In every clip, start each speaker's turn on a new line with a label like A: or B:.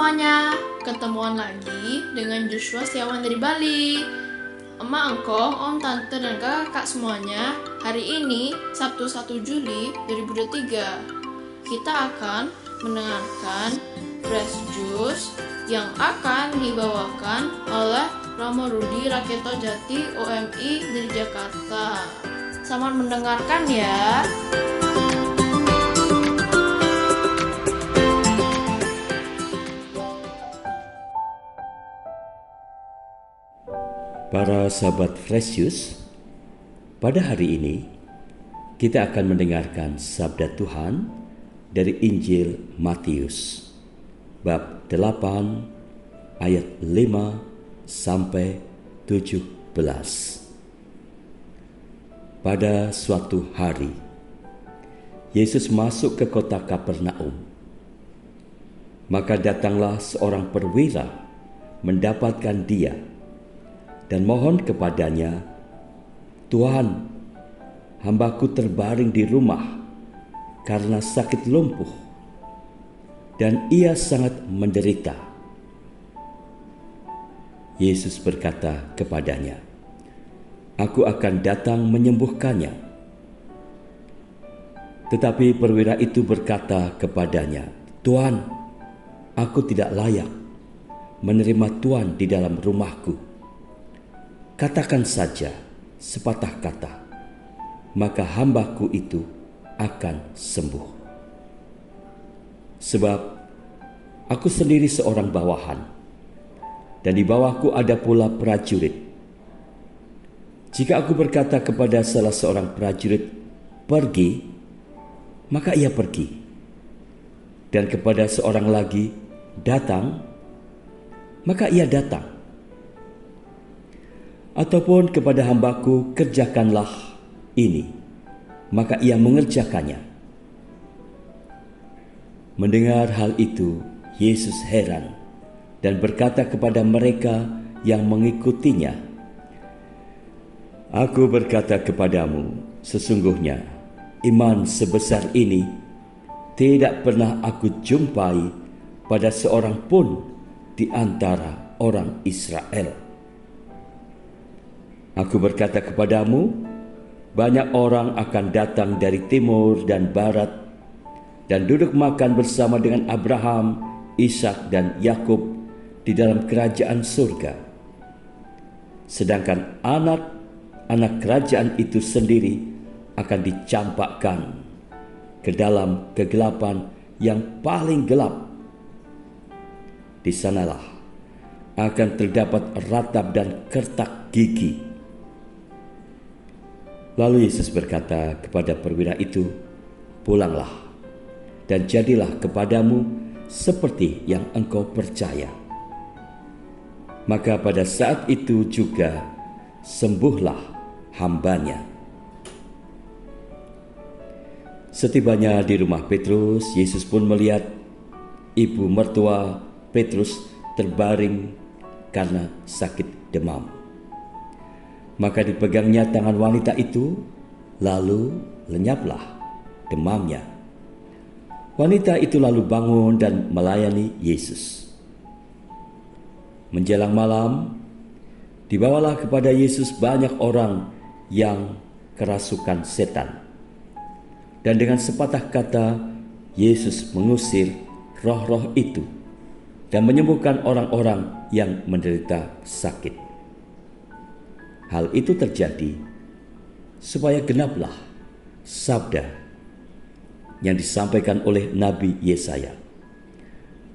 A: semuanya, ketemuan lagi dengan Joshua Setiawan dari Bali. Emak, engkong, om, tante, dan kakak semuanya, hari ini Sabtu 1 Juli 2023 kita akan mendengarkan Fresh Juice yang akan dibawakan oleh Romo Rudi Raketo Jati OMI dari Jakarta. Selamat mendengarkan ya.
B: Para sahabat Fresius, pada hari ini kita akan mendengarkan sabda Tuhan dari Injil Matius bab 8 ayat 5 sampai 17. Pada suatu hari, Yesus masuk ke kota Kapernaum. Maka datanglah seorang perwira mendapatkan dia dan mohon kepadanya, "Tuhan, hambaku terbaring di rumah karena sakit lumpuh, dan ia sangat menderita." Yesus berkata kepadanya, "Aku akan datang menyembuhkannya." Tetapi perwira itu berkata kepadanya, "Tuhan, aku tidak layak menerima Tuhan di dalam rumahku. Katakan saja sepatah kata, maka hambaku itu akan sembuh. Sebab aku sendiri seorang bawahan, dan di bawahku ada pula prajurit. Jika aku berkata kepada salah seorang prajurit, 'Pergi,' maka ia pergi. Dan kepada seorang lagi, 'Datang,' maka ia datang. Ataupun kepada hambaku, 'Kerjakanlah ini,' maka ia mengerjakannya." Mendengar hal itu, Yesus heran dan berkata kepada mereka yang mengikutinya, "Aku berkata kepadamu, sesungguhnya iman sebesar ini tidak pernah aku jumpai pada seorang pun di antara orang Israel. Aku berkata kepadamu, banyak orang akan datang dari timur dan barat dan duduk makan bersama dengan Abraham, Ishak dan Yakub di dalam kerajaan surga. Sedangkan anak-anak kerajaan itu sendiri akan dicampakkan ke dalam kegelapan yang paling gelap. Di sanalah akan terdapat ratap dan kertak gigi." Lalu Yesus berkata kepada perwira itu, "Pulanglah, dan jadilah kepadamu seperti yang engkau percaya." Maka pada saat itu juga sembuhlah hambanya. Setibanya di rumah Petrus, Yesus pun melihat ibu mertua Petrus terbaring karena sakit demam. Maka dipegangnya tangan wanita itu, lalu lenyaplah demamnya. Wanita itu lalu bangun dan melayani Yesus. Menjelang malam, dibawalah kepada Yesus banyak orang yang kerasukan setan. Dan dengan sepatah kata, Yesus mengusir roh-roh itu dan menyembuhkan orang-orang yang menderita sakit. Hal itu terjadi supaya genaplah sabda yang disampaikan oleh Nabi Yesaya.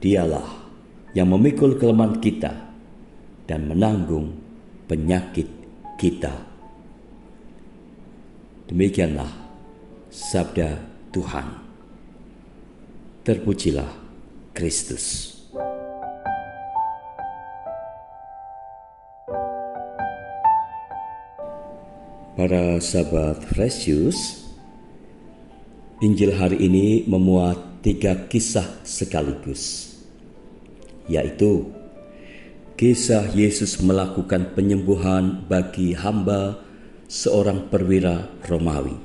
B: "Dialah yang memikul kelemahan kita dan menanggung penyakit kita." Demikianlah sabda Tuhan. Terpujilah Kristus. Para sahabat Fresius, Injil hari ini memuat 3 kisah sekaligus, yaitu kisah Yesus melakukan penyembuhan bagi hamba seorang perwira Romawi.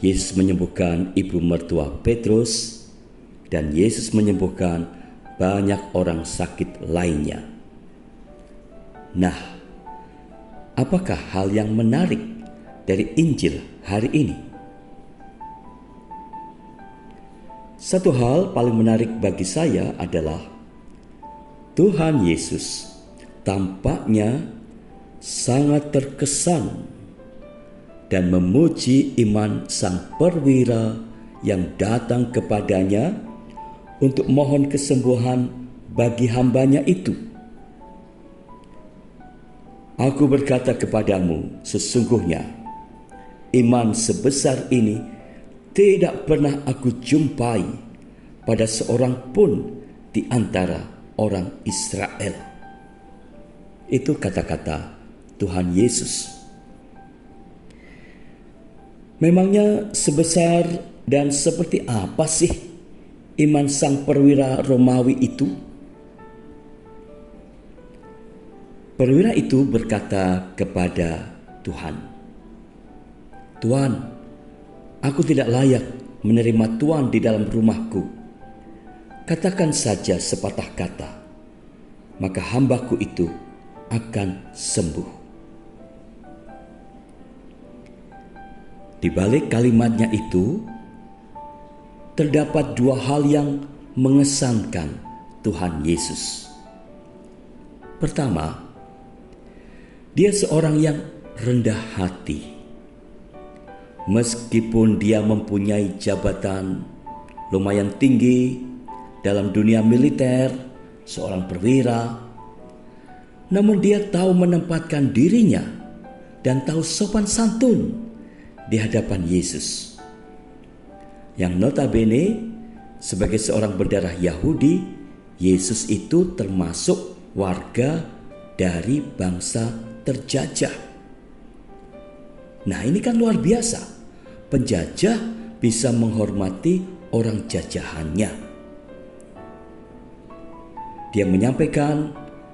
B: Yesus menyembuhkan ibu mertua Petrus, dan Yesus menyembuhkan banyak orang sakit lainnya. Nah, apakah hal yang menarik dari Injil hari ini? Satu hal paling menarik bagi saya adalah Tuhan Yesus tampaknya sangat terkesan dan memuji iman sang perwira yang datang kepadanya untuk mohon kesembuhan bagi hambanya itu. Aku berkata kepadamu, sesungguhnya iman sebesar ini tidak pernah aku jumpai pada seorang pun di antara orang Israel. Itu kata-kata Tuhan Yesus. Memangnya sebesar dan seperti apa sih iman sang perwira Romawi itu? Perwira itu berkata kepada Tuhan, "Tuan, aku tidak layak menerima Tuan di dalam rumahku. Katakan saja sepatah kata, maka hambaku itu akan sembuh." Di balik kalimatnya itu, terdapat dua hal yang mengesankan Tuhan Yesus. Pertama, dia seorang yang rendah hati. Meskipun dia mempunyai jabatan lumayan tinggi dalam dunia militer, seorang perwira, namun dia tahu menempatkan dirinya dan tahu sopan santun di hadapan Yesus, yang notabene sebagai seorang berdarah Yahudi, Yesus itu termasuk warga dari bangsa terjajah. Nah, ini kan luar biasa. Penjajah bisa menghormati orang jajahannya. Dia menyampaikan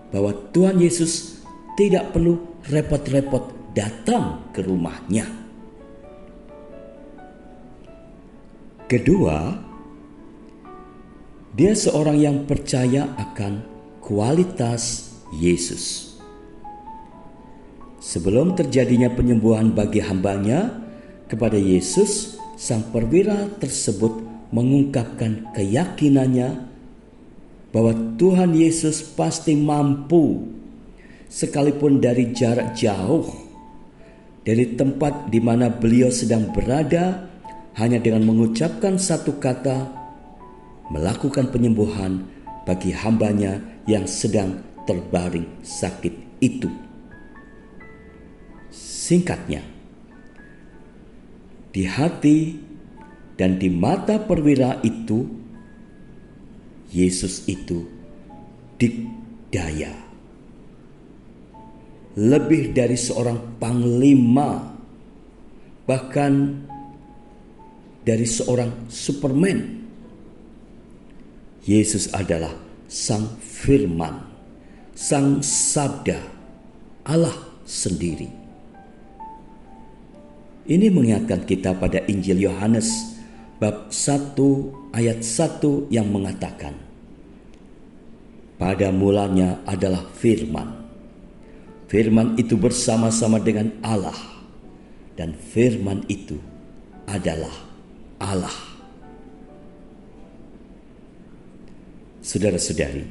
B: bahwa Tuhan Yesus tidak perlu repot-repot datang ke rumahnya. Kedua, dia seorang yang percaya akan kualitas Yesus. Sebelum terjadinya penyembuhan bagi hambanya kepada Yesus, sang perwira tersebut mengungkapkan keyakinannya bahwa Tuhan Yesus pasti mampu, sekalipun dari jarak jauh, dari tempat di mana beliau sedang berada, hanya dengan mengucapkan satu kata, melakukan penyembuhan bagi hambanya yang sedang terbaring sakit itu. Singkatnya, di hati dan di mata perwira itu, Yesus itu dikdaya. Lebih dari seorang panglima, bahkan dari seorang Superman. Yesus adalah Sang Firman, Sang Sabda, Allah sendiri. Ini mengingatkan kita pada Injil Yohanes bab 1 ayat 1 yang mengatakan, "Pada mulanya adalah Firman. Firman itu bersama-sama dengan Allah, dan Firman itu adalah Allah." Saudara-saudari,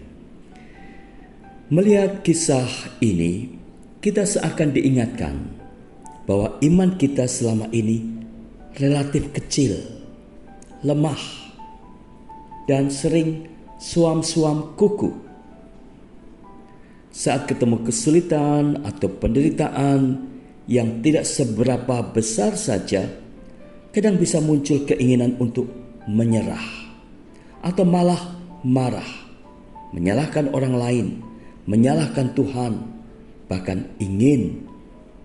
B: melihat kisah ini, kita seakan diingatkan bahwa iman kita selama ini relatif kecil, lemah, dan sering suam-suam kuku. Saat ketemu kesulitan atau penderitaan yang tidak seberapa besar saja, kadang bisa muncul keinginan untuk menyerah atau malah marah, menyalahkan orang lain, menyalahkan Tuhan, bahkan ingin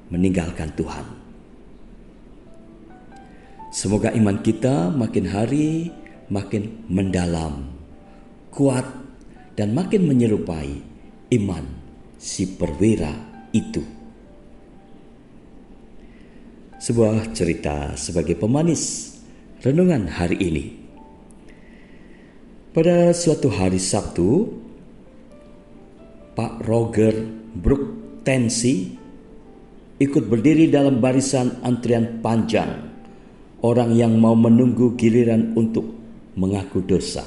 B: meninggalkan Tuhan. Semoga iman kita makin hari makin mendalam, kuat, dan makin menyerupai iman si perwira itu. Sebuah cerita sebagai pemanis renungan hari ini. Pada suatu hari Sabtu, Pak Roger Brook Tensi ikut berdiri dalam barisan antrian panjang orang yang mau menunggu giliran untuk mengaku dosa.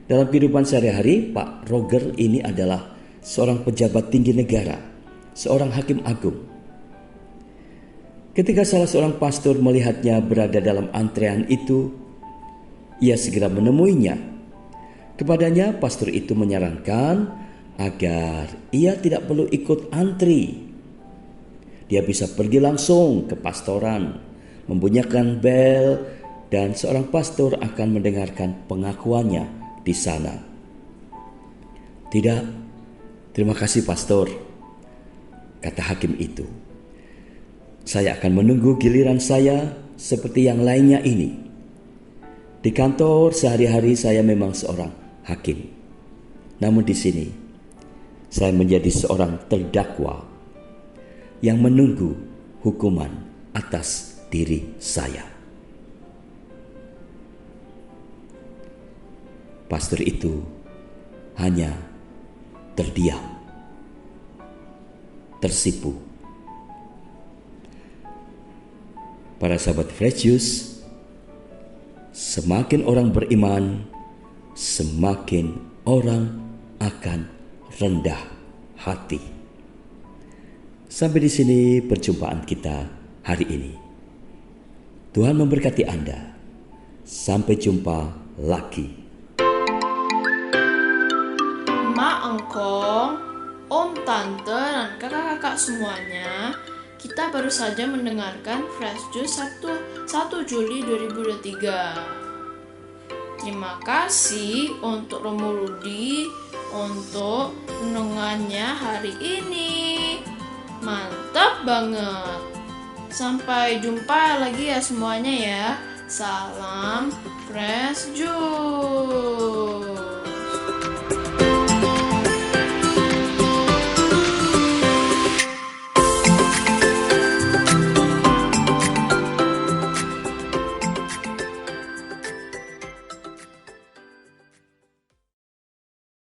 B: Dalam kehidupan sehari-hari, Pak Roger ini adalah seorang pejabat tinggi negara, seorang hakim agung. Ketika salah seorang pastor melihatnya berada dalam antrean itu, ia segera menemuinya. Kepadanya, pastor itu menyarankan agar ia tidak perlu ikut antri. Dia bisa pergi langsung ke pastoran, membunyikan bel, dan seorang pastor akan mendengarkan pengakuannya di sana. "Tidak, terima kasih pastor," kata hakim itu. "Saya akan menunggu giliran saya seperti yang lainnya ini. Di kantor sehari-hari saya memang seorang hakim. Namun di sini saya menjadi seorang terdakwa yang menunggu hukuman atas diri saya." Pastor itu hanya terdiam, tersipu. Para sahabat Fresh Juice, semakin orang beriman, semakin orang akan rendah hati. Sampai di sini perjumpaan kita hari ini. Tuhan memberkati Anda. Sampai jumpa lagi.
A: Mak, engkong, om, tante, dan kakak-kakak semuanya, kita baru saja mendengarkan Fresh Juice 1 Juli 2023. Terima kasih untuk Romo Rudi untuk renungannya hari ini. Mantap banget. Sampai jumpa lagi ya semuanya ya. Salam Fresh Juice.